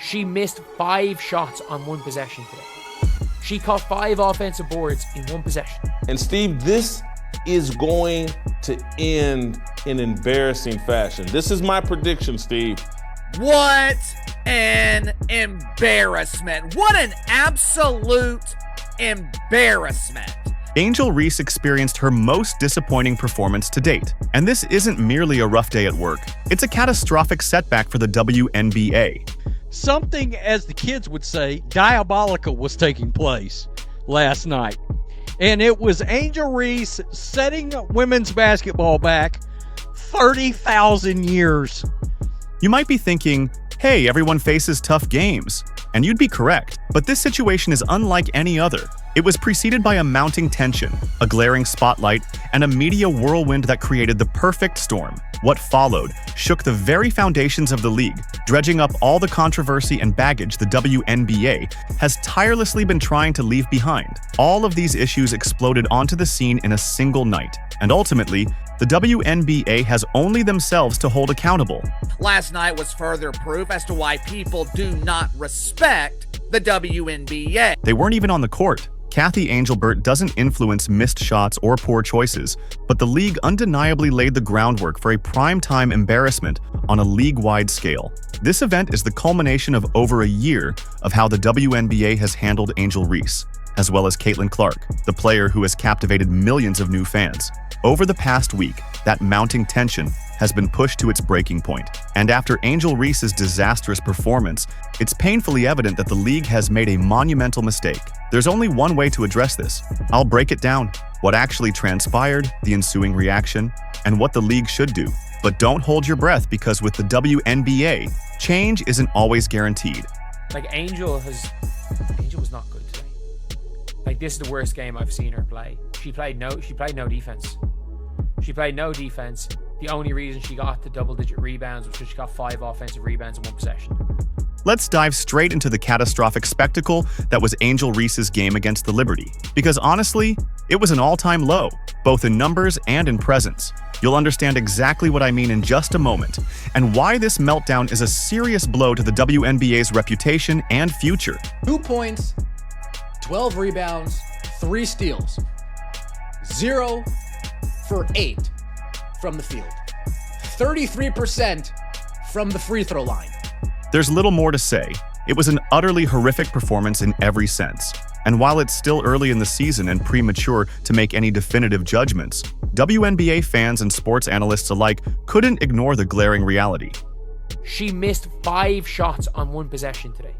She missed 5 shots on 1 possession today. She caught 5 offensive boards in 1 possession. And Steve, this is going to end in embarrassing fashion. This is my prediction, Steve. What an embarrassment. What an absolute embarrassment. Angel Reese experienced her most disappointing performance to date. And this isn't merely a rough day at work. It's a catastrophic setback for the WNBA. Something, as the kids would say, diabolical was taking place last night. And it was Angel Reese setting women's basketball back 30,000 years. You might be thinking, hey, everyone faces tough games. And you'd be correct. But this situation is unlike any other. It was preceded by a mounting tension, a glaring spotlight, and a media whirlwind that created the perfect storm. What followed shook the very foundations of the league, dredging up all the controversy and baggage the WNBA has tirelessly been trying to leave behind. All of these issues exploded onto the scene in a single night, and ultimately, the WNBA has only themselves to hold accountable. Last night was further proof as to why people do not respect the WNBA. They weren't even on the court. Kathy Angelbert doesn't influence missed shots or poor choices, but the league undeniably laid the groundwork for a prime-time embarrassment on a league-wide scale. This event is the culmination of over a year of how the WNBA has handled Angel Reese, as well as Caitlin Clark, the player who has captivated millions of new fans. Over the past week, that mounting tension has been pushed to its breaking point. And after Angel Reese's disastrous performance, it's painfully evident that the league has made a monumental mistake. There's only one way to address this. I'll break it down, what actually transpired, the ensuing reaction, and what the league should do. But don't hold your breath, because with the WNBA, change isn't always guaranteed. Like, Angel was not good today. Like, this is the worst game I've seen her play. She played no defense. She played no defense. The only reason she got the double-digit rebounds was because she got 5 offensive rebounds in 1 possession. Let's dive straight into the catastrophic spectacle that was Angel Reese's game against the Liberty. Because honestly, it was an all-time low, both in numbers and in presence. You'll understand exactly what I mean in just a moment, and why this meltdown is a serious blow to the WNBA's reputation and future. 2 points, 12 rebounds, 3 steals. 0 for 8 from the field. 33% from the free throw line. There's little more to say. It was an utterly horrific performance in every sense. And while it's still early in the season and premature to make any definitive judgments, WNBA fans and sports analysts alike couldn't ignore the glaring reality. She missed 5 shots on 1 possession today.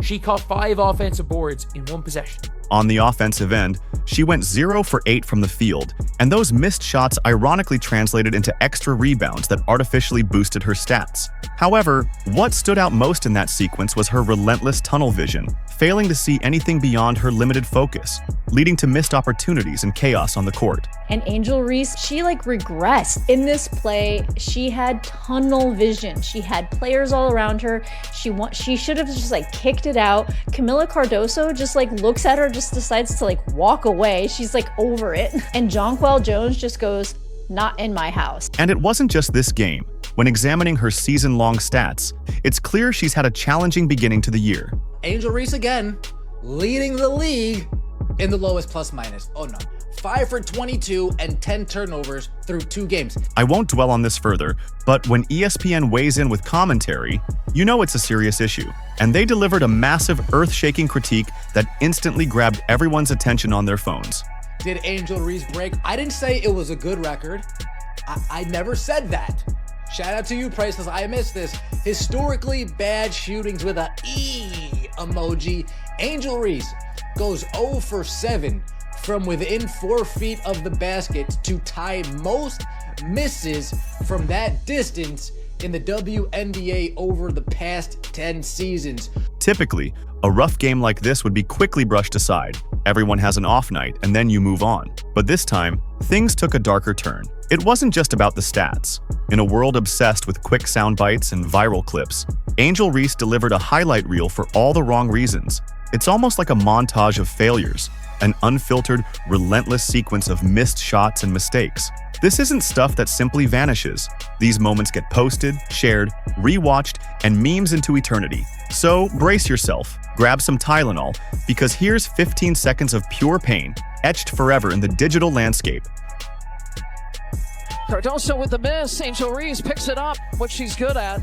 She caught 5 offensive boards in 1 possession. On the offensive end, she went 0 for 8 from the field, and those missed shots ironically translated into extra rebounds that artificially boosted her stats. However, what stood out most in that sequence was her relentless tunnel vision, failing to see anything beyond her limited focus, leading to missed opportunities and chaos on the court. And Angel Reese, she regressed. In this play, she had tunnel vision. She had players all around her. She should have just kicked it out. Kamilla Cardoso just looks at her, just decides to walk away. She's over it. And Jonquel Jones just goes, "Not in my house." And it wasn't just this game. When examining her season-long stats, it's clear she's had a challenging beginning to the year. Angel Reese again, leading the league in the lowest plus-minus. Oh no. 5 for 22 and 10 turnovers through 2 games. I won't dwell on this further, but when ESPN weighs in with commentary, you know it's a serious issue. And they delivered a massive, earth-shaking critique that instantly grabbed everyone's attention on their phones. Did Angel Reese break? I didn't say it was a good record. I never said that. Shout out to you, Price, because I missed this. Historically bad shootings with a E emoji. Angel Reese goes 0 for 7 from within 4 feet of the basket to tie most misses from that distance in the WNBA over the past 10 seasons. Typically, a rough game like this would be quickly brushed aside. Everyone has an off night, and then you move on. But this time, things took a darker turn. It wasn't just about the stats. In a world obsessed with quick sound bites and viral clips, Angel Reese delivered a highlight reel for all the wrong reasons. It's almost like a montage of failures, an unfiltered, relentless sequence of missed shots and mistakes. This isn't stuff that simply vanishes. These moments get posted, shared, rewatched, and memes into eternity. So brace yourself, grab some Tylenol, because here's 15 seconds of pure pain, etched forever in the digital landscape. Cardoso with the miss. Angel Reese picks it up, what she's good at.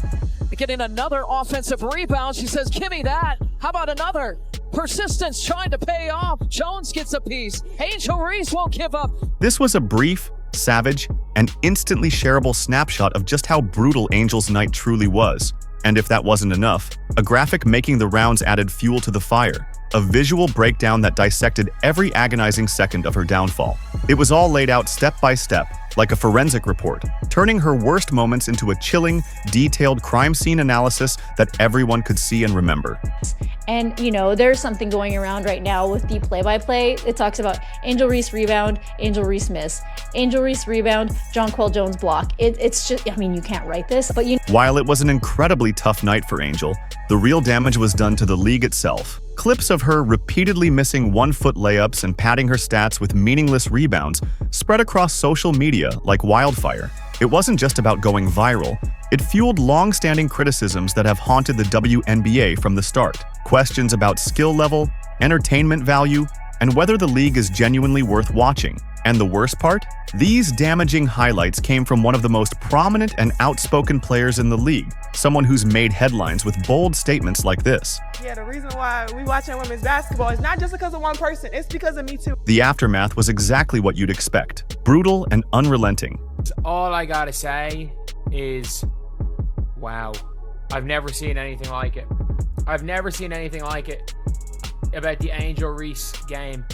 Getting another offensive rebound. She says, give me that. How about another? Persistence trying to pay off. Jones gets a piece. Angel Reese won't give up. This was a brief, savage, and instantly shareable snapshot of just how brutal Angel's night truly was. And if that wasn't enough, a graphic making the rounds added fuel to the fire, a visual breakdown that dissected every agonizing second of her downfall. It was all laid out step by step, like a forensic report, turning her worst moments into a chilling, detailed crime scene analysis that everyone could see and remember. And, you know, there's something going around right now with the play-by-play. It talks about Angel Reese rebound, Angel Reese miss, Angel Reese rebound, Jonquel Jones block. It's just, I mean, you can't write this, but you... While it was an incredibly tough night for Angel, the real damage was done to the league itself. Clips of her repeatedly missing one-foot layups and padding her stats with meaningless rebounds spread across social media like wildfire. It wasn't just about going viral. It fueled long-standing criticisms that have haunted the WNBA from the start. Questions about skill level, entertainment value, and whether the league is genuinely worth watching. And the worst part? These damaging highlights came from one of the most prominent and outspoken players in the league, someone who's made headlines with bold statements like this. Yeah, the reason why we watching women's basketball is not just because of one person, it's because of me too. The aftermath was exactly what you'd expect, brutal and unrelenting. All I gotta say is, wow. I've never seen anything like it. I've never seen anything like it about the Angel Reese game.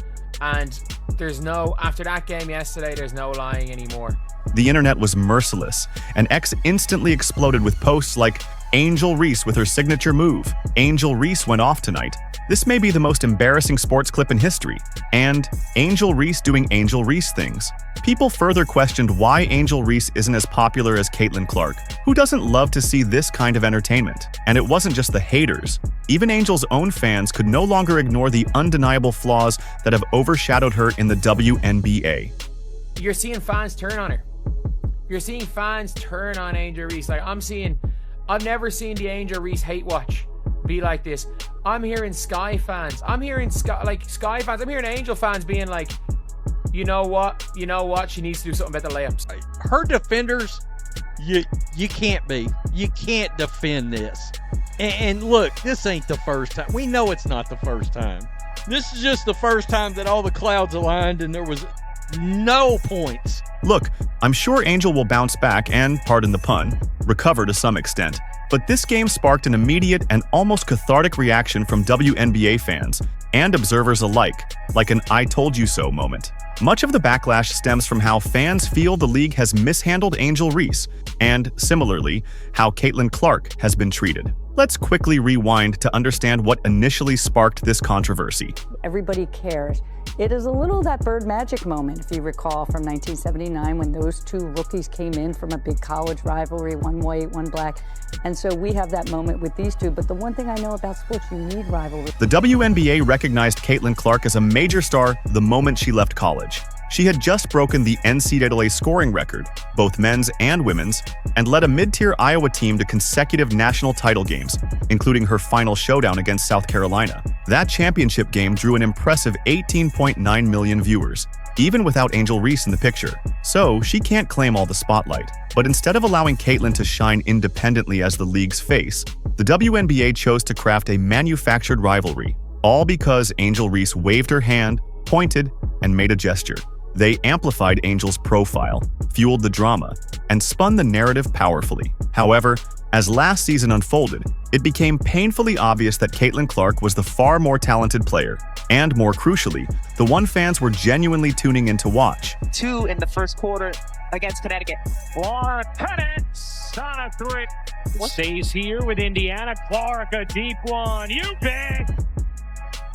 And there's no, after that game yesterday, there's no lying anymore. The internet was merciless, and X instantly exploded with posts like, Angel Reese with her signature move. Angel Reese went off tonight. This may be the most embarrassing sports clip in history. And Angel Reese doing Angel Reese things. People further questioned why Angel Reese isn't as popular as Caitlin Clark. Who doesn't love to see this kind of entertainment? And it wasn't just the haters. Even Angel's own fans could no longer ignore the undeniable flaws that have overshadowed her in the WNBA. You're seeing fans turn on her. You're seeing fans turn on Angel Reese. Like, I've never seen the Angel Reese hate watch be like this. I'm hearing Sky fans. I'm hearing Sky fans. I'm hearing Angel fans being like, you know what? She needs to do something about the layups. Her defenders, you can't defend this. And look, this ain't the first time. We know it's not the first time. This is just the first time that all the clouds aligned and there was no points. Look, I'm sure Angel will bounce back and, pardon the pun, recover to some extent. But this game sparked an immediate and almost cathartic reaction from WNBA fans and observers alike, like an I told you so moment. Much of the backlash stems from how fans feel the league has mishandled Angel Reese, and, similarly, how Caitlin Clark has been treated. Let's quickly rewind to understand what initially sparked this controversy. Everybody cares. It is a little that Bird Magic moment, if you recall, from 1979 when those two rookies came in from a big college rivalry, one white, one black. And so we have that moment with these two. But the one thing I know about sports, you need rivalry. The WNBA recognized Caitlin Clark as a major star the moment she left college. She had just broken the NCAA scoring record, both men's and women's, and led a mid-tier Iowa team to consecutive national title games, including her final showdown against South Carolina. That championship game drew an impressive 18.9 million viewers, even without Angel Reese in the picture. So she can't claim all the spotlight. But instead of allowing Caitlin to shine independently as the league's face, the WNBA chose to craft a manufactured rivalry, all because Angel Reese waved her hand, pointed, and made a gesture. They amplified Angel's profile, fueled the drama, and spun the narrative powerfully. However, as last season unfolded, it became painfully obvious that Caitlin Clark was the far more talented player, and more crucially, the one fans were genuinely tuning in to watch. 2 in the first quarter against Connecticut. Clark, on a three. Stays here with Indiana. Clark, a deep one. You bet!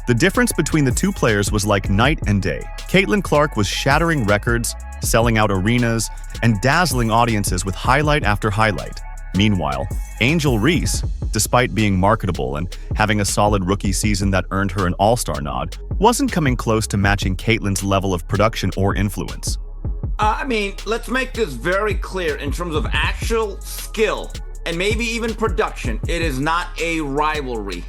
The difference between the two players was like night and day. Caitlin Clark was shattering records, selling out arenas, and dazzling audiences with highlight after highlight. Meanwhile, Angel Reese, despite being marketable and having a solid rookie season that earned her an all-star nod, wasn't coming close to matching Caitlyn's level of production or influence. I mean, let's make this very clear in terms of actual skill and maybe even production. It is not a rivalry.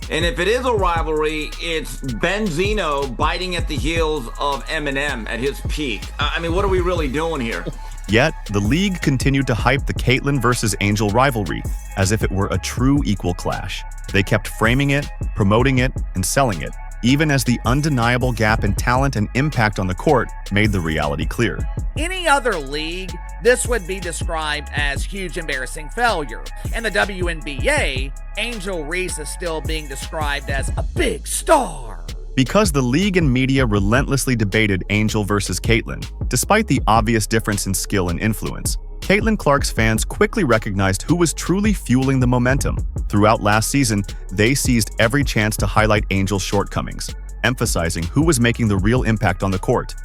And if it is a rivalry, it's Benzino biting at the heels of Eminem at his peak. I mean, what are we really doing here? Yet, the league continued to hype the Caitlyn versus Angel rivalry as if it were a true equal clash. They kept framing it, promoting it, and selling it, even as the undeniable gap in talent and impact on the court made the reality clear. Any other league, this would be described as huge embarrassing failure. In the WNBA, Angel Reese is still being described as a big star. Because the league and media relentlessly debated Angel versus Caitlyn, despite the obvious difference in skill and influence, Caitlyn Clark's fans quickly recognized who was truly fueling the momentum. Throughout last season, they seized every chance to highlight Angel's shortcomings, emphasizing who was making the real impact on the court.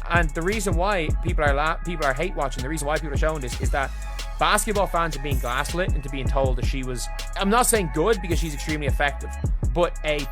And the reason why people are hate watching, the reason why people are showing this is that basketball fans are being gaslit into being told that she was, I'm not saying good because she's extremely effective, but a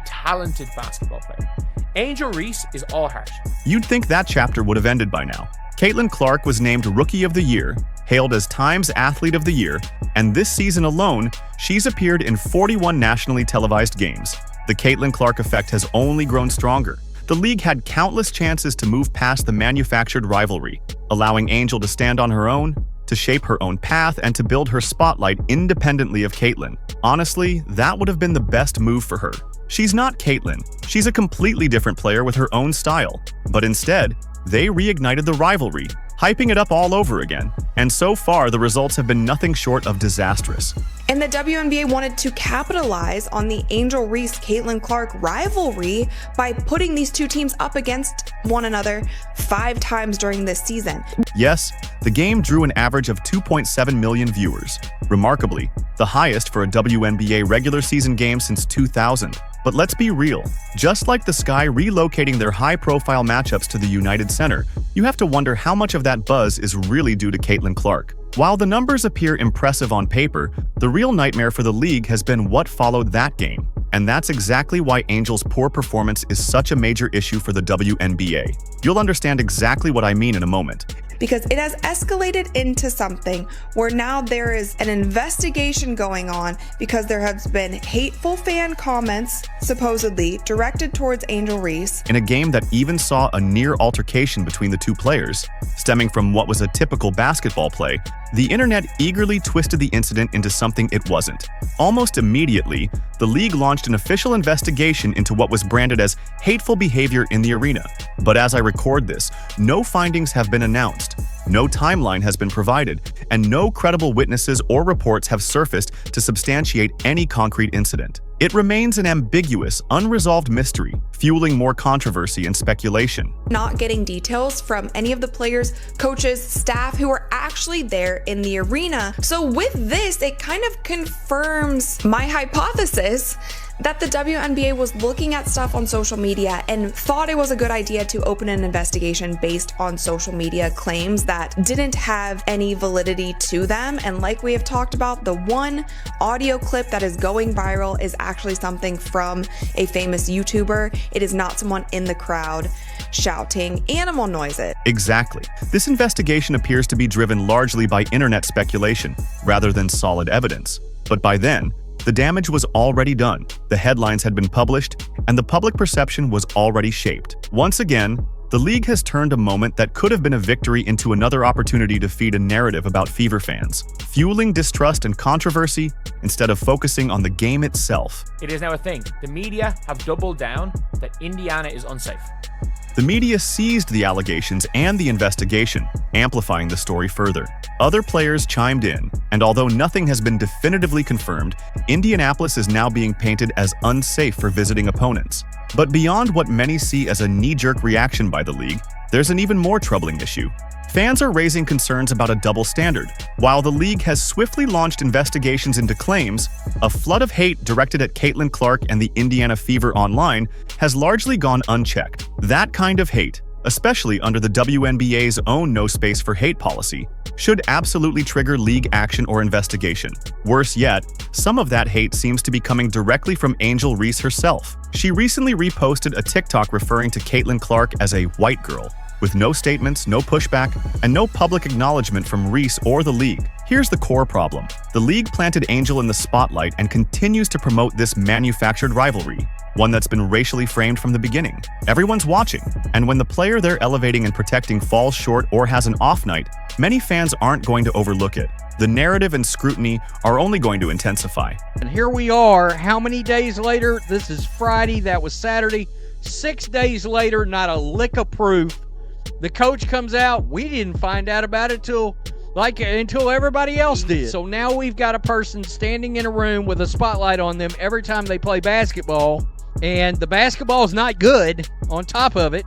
talented basketball player. Angel Reese is all heart. You'd think that chapter would have ended by now. Caitlyn Clark was named Rookie of the Year, hailed as Times Athlete of the Year, and this season alone, she's appeared in 41 nationally televised games. The Caitlyn Clark effect has only grown stronger. The league had countless chances to move past the manufactured rivalry, allowing Angel to stand on her own, to shape her own path, and to build her spotlight independently of Caitlyn. Honestly, that would have been the best move for her. She's not Caitlyn. She's a completely different player with her own style. But instead, they reignited the rivalry, hyping it up all over again. And so far, the results have been nothing short of disastrous. And the WNBA wanted to capitalize on the Angel Reese-Caitlyn Clark rivalry by putting these two teams up against one another 5 times during this season. Yes, the game drew an average of 2.7 million viewers. Remarkably, the highest for a WNBA regular season game since 2000. But let's be real, just like the Sky relocating their high-profile matchups to the United Center, you have to wonder how much of that buzz is really due to Caitlyn Clark. While the numbers appear impressive on paper, the real nightmare for the league has been what followed that game. And that's exactly why Angel's poor performance is such a major issue for the WNBA. You'll understand exactly what I mean in a moment. Because it has escalated into something where now there is an investigation going on because there has been hateful fan comments, supposedly, directed towards Angel Reese. In a game that even saw a near altercation between the two players, stemming from what was a typical basketball play, the internet eagerly twisted the incident into something it wasn't. Almost immediately, the league launched an official investigation into what was branded as hateful behavior in the arena. But as I record this, no findings have been announced, no timeline has been provided, and no credible witnesses or reports have surfaced to substantiate any concrete incident. It remains an ambiguous, unresolved mystery, fueling more controversy and speculation. Not getting details from any of the players, coaches, staff who are actually there in the arena. So with this, it kind of confirms my hypothesis that the WNBA was looking at stuff on social media and thought it was a good idea to open an investigation based on social media claims that didn't have any validity to them. And like we have talked about, the one audio clip that is going viral is actually something from a famous YouTuber. It is not someone in the crowd shouting animal noises. Exactly. This investigation appears to be driven largely by internet speculation rather than solid evidence. But by then, the damage was already done, the headlines had been published, and the public perception was already shaped. Once again, the league has turned a moment that could have been a victory into another opportunity to feed a narrative about Fever fans, fueling distrust and controversy instead of focusing on the game itself. It is now a thing. The media have doubled down that Indiana is unsafe. The media seized the allegations and the investigation, amplifying the story further. Other players chimed in, and although nothing has been definitively confirmed, Indianapolis is now being painted as unsafe for visiting opponents. But beyond what many see as a knee-jerk reaction by the league, there's an even more troubling issue. Fans are raising concerns about a double standard. While the league has swiftly launched investigations into claims, a flood of hate directed at Caitlyn Clark and the Indiana Fever online has largely gone unchecked. That kind of hate, especially under the WNBA's own no space for hate policy, should absolutely trigger league action or investigation. Worse yet, some of that hate seems to be coming directly from Angel Reese herself. She recently reposted a TikTok referring to Caitlin Clark as a white girl, with no statements, no pushback, and no public acknowledgement from Reese or the league. Here's the core problem. The league planted Angel in the spotlight and continues to promote this manufactured rivalry, one that's been racially framed from the beginning. Everyone's watching, and when the player they're elevating and protecting falls short or has an off night, many fans aren't going to overlook it. The narrative and scrutiny are only going to intensify. And here we are, how many days later? This is Friday, that was Saturday. 6 days later, not a lick of proof. The coach comes out, we didn't find out about it until everybody else did. So now we've got a person standing in a room with a spotlight on them every time they play basketball, and the basketball is not good on top of it.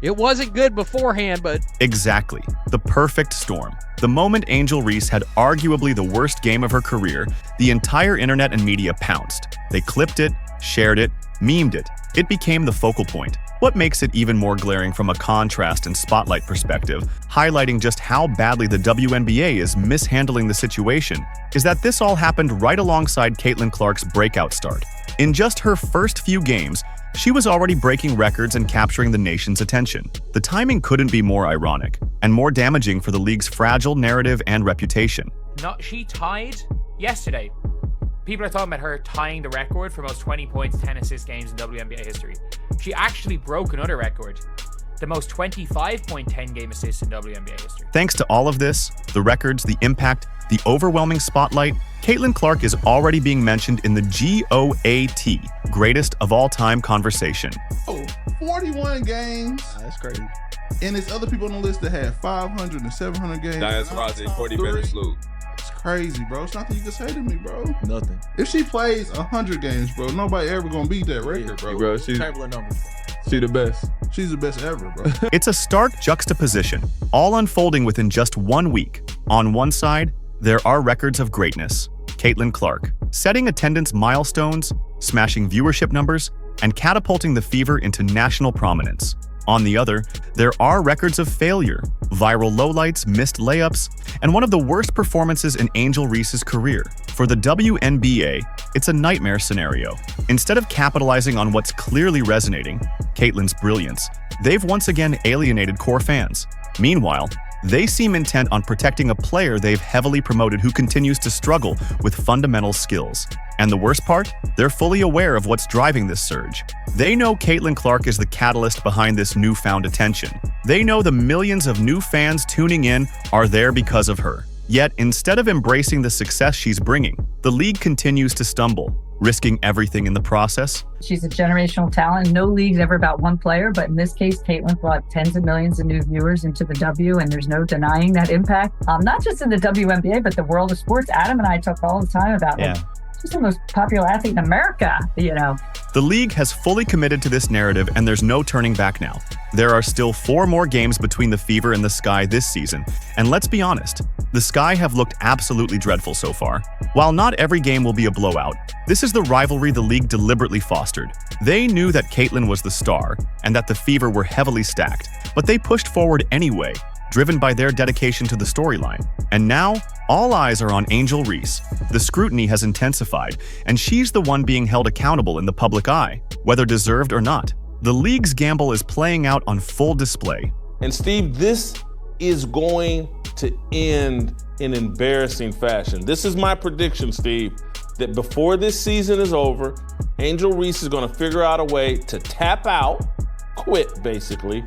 It wasn't good beforehand, but... Exactly. The perfect storm. The moment Angel Reese had arguably the worst game of her career, the entire internet and media pounced. They clipped it, shared it, memed it. It became the focal point. What makes it even more glaring from a contrast and spotlight perspective, highlighting just how badly the WNBA is mishandling the situation, is that this all happened right alongside Caitlin Clark's breakout start. In just her first few games, she was already breaking records and capturing the nation's attention. The timing couldn't be more ironic, and more damaging for the league's fragile narrative and reputation. She tied yesterday. People are talking about her tying the record for most 20 points, 10 assist games in WNBA history. She actually broke another record, the most 25-point 10-game assists in WNBA history. Thanks to all of this, the records, the impact, the overwhelming spotlight, Caitlin Clark is already being mentioned in the GOAT, greatest of all time conversation. 41 games. That's crazy. And there's other people on the list that had 500 and 700 games. That's Rossi, 40 better slew. It's crazy, bro. It's nothing you can say to me, bro. Nothing. If she plays 100 games, bro, nobody ever gonna beat that record, bro. Bro, she's Chamberlain numbers. She the best. She's the best ever, bro. It's a stark juxtaposition, all unfolding within just 1 week. On one side, there are records of greatness. Caitlin Clark, setting attendance milestones, smashing viewership numbers, and catapulting the Fever into national prominence. On the other, there are records of failure, viral lowlights, missed layups, and one of the worst performances in Angel Reese's career. For the WNBA, it's a nightmare scenario. Instead of capitalizing on what's clearly resonating, Caitlin's brilliance, they've once again alienated core fans. Meanwhile, they seem intent on protecting a player they've heavily promoted who continues to struggle with fundamental skills. And the worst part? They're fully aware of what's driving this surge. They know Caitlin Clark is the catalyst behind this newfound attention. They know the millions of new fans tuning in are there because of her. Yet, instead of embracing the success she's bringing, the league continues to stumble, risking everything in the process. She's a generational talent. No league's ever about one player, but in this case, Caitlin brought tens of millions of new viewers into the W, and there's no denying that impact. Not just in the WNBA, but the world of sports. Adam and I talk all the time about she's the most popular athlete in America, you know. The league has fully committed to this narrative, and there's no turning back now. There are still 4 more games between the Fever and the Sky this season, and let's be honest, the Sky have looked absolutely dreadful so far. While not every game will be a blowout, this is the rivalry the league deliberately fostered. They knew that Caitlin was the star, and that the Fever were heavily stacked, but they pushed forward anyway, driven by their dedication to the storyline. And now, all eyes are on Angel Reese. The scrutiny has intensified, and she's the one being held accountable in the public eye, whether deserved or not. The league's gamble is playing out on full display. And Steve, this is going to end in embarrassing fashion. This is my prediction, Steve, that before this season is over, Angel Reese is going to figure out a way to tap out, quit basically,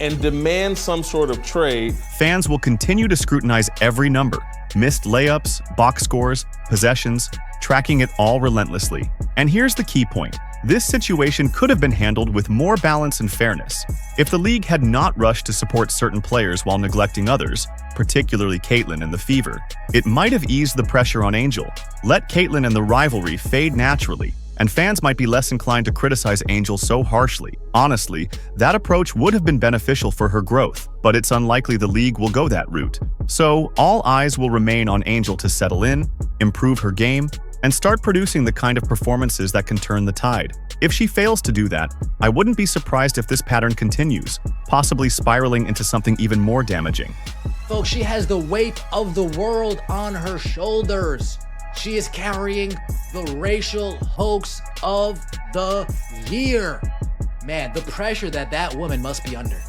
and demand some sort of trade. Fans will continue to scrutinize every number, missed layups, box scores, possessions, tracking it all relentlessly. And here's the key point. This situation could have been handled with more balance and fairness. If the league had not rushed to support certain players while neglecting others, particularly Caitlin and the Fever, it might have eased the pressure on Angel. Let Caitlin and the rivalry fade naturally, and fans might be less inclined to criticize Angel so harshly. Honestly, that approach would have been beneficial for her growth, but it's unlikely the league will go that route. So, all eyes will remain on Angel to settle in, improve her game, and start producing the kind of performances that can turn the tide. If she fails to do that, I wouldn't be surprised if this pattern continues, possibly spiraling into something even more damaging. Folks, she has the weight of the world on her shoulders. She is carrying the racial hoax of the year. Man, the pressure that woman must be under.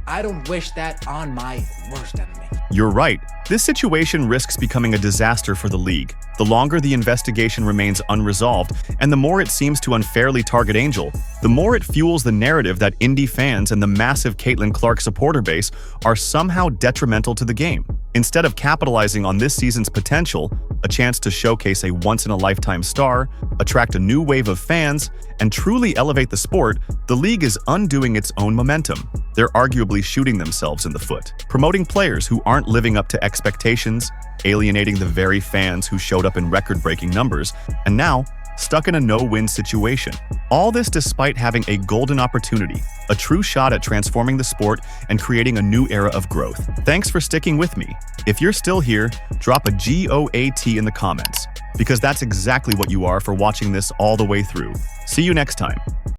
I don't wish that on my worst enemy. You're right. This situation risks becoming a disaster for the league. The longer the investigation remains unresolved, and the more it seems to unfairly target Angel, the more it fuels the narrative that indie fans and the massive Caitlin Clark supporter base are somehow detrimental to the game. Instead of capitalizing on this season's potential, a chance to showcase a once-in-a-lifetime star, attract a new wave of fans, and truly elevate the sport, the league is undoing its own momentum. They're arguably shooting themselves in the foot, promoting players who aren't living up to expectations, alienating the very fans who showed up in record-breaking numbers, and now stuck in a no-win situation. All this despite having a golden opportunity, a true shot at transforming the sport and creating a new era of growth. Thanks for sticking with me. If you're still here, drop a GOAT in the comments, because that's exactly what you are for watching this all the way through. See you next time.